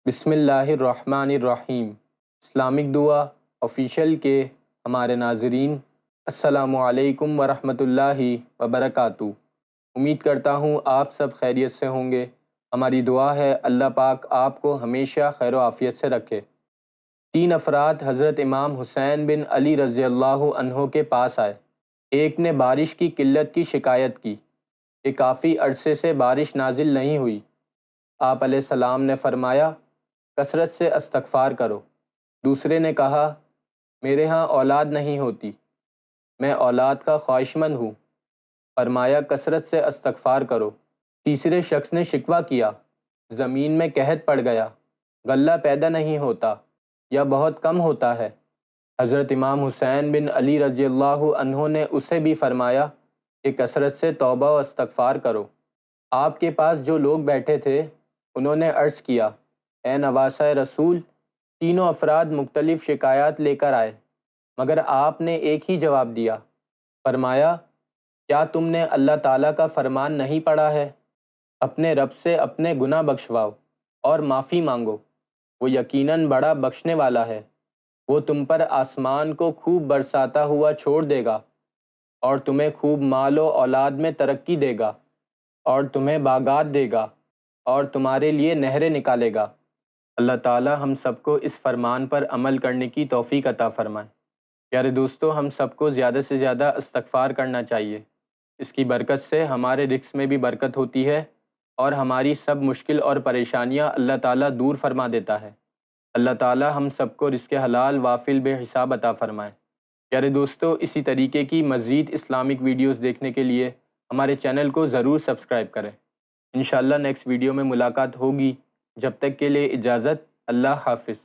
بسم اللہ الرحمن الرحیم۔ اسلامک دعا آفیشیل کے ہمارے ناظرین، السلام علیکم ورحمۃ اللہ وبرکاتہ۔ امید کرتا ہوں آپ سب خیریت سے ہوں گے۔ ہماری دعا ہے اللہ پاک آپ کو ہمیشہ خیر و عافیت سے رکھے۔ 3 افراد حضرت امام حسین بن علی رضی اللہ عنہ کے پاس آئے۔ ایک نے بارش کی قلت کی شکایت کی کہ کافی عرصے سے بارش نازل نہیں ہوئی۔ آپ علیہ السلام نے فرمایا، کثرت سے استغفار کرو۔ دوسرے نے کہا، میرے ہاں اولاد نہیں ہوتی، میں اولاد کا خواہشمند ہوں۔ فرمایا، کثرت سے استغفار کرو۔ تیسرے شخص نے شکوہ کیا، زمین میں قحط پڑ گیا، غلہ پیدا نہیں ہوتا یا بہت کم ہوتا ہے۔ حضرت امام حسین بن علی رضی اللہ عنہ نے اسے بھی فرمایا کہ کثرت سے توبہ و استغفار کرو۔ آپ کے پاس جو لوگ بیٹھے تھے انہوں نے عرض کیا، اے نواسہ رسول، تینوں افراد مختلف شکایات لے کر آئے، مگر آپ نے ایک ہی جواب دیا۔ فرمایا، کیا تم نے اللہ تعالیٰ کا فرمان نہیں پڑھا ہے؟ اپنے رب سے اپنے گناہ بخشواؤ اور معافی مانگو، وہ یقیناً بڑا بخشنے والا ہے۔ وہ تم پر آسمان کو خوب برساتا ہوا چھوڑ دے گا اور تمہیں خوب مال و اولاد میں ترقی دے گا اور تمہیں باغات دے گا اور تمہارے لیے نہریں نکالے گا۔ اللہ تعالیٰ ہم سب کو اس فرمان پر عمل کرنے کی توفیق عطا فرمائے۔ پیارے دوستو، ہم سب کو زیادہ سے زیادہ استغفار کرنا چاہیے۔ اس کی برکت سے ہمارے رزق میں بھی برکت ہوتی ہے اور ہماری سب مشکل اور پریشانیاں اللہ تعالیٰ دور فرما دیتا ہے۔ اللہ تعالیٰ ہم سب کو رزق حلال وافل بے حساب عطا فرمائے۔ پیارے دوستو، اسی طریقے کی مزید اسلامک ویڈیوز دیکھنے کے لیے ہمارے چینل کو ضرور سبسکرائب کریں۔ انشاءاللہ نیکسٹ ویڈیو میں ملاقات ہوگی۔ جب تک کے لیے اجازت، اللہ حافظ۔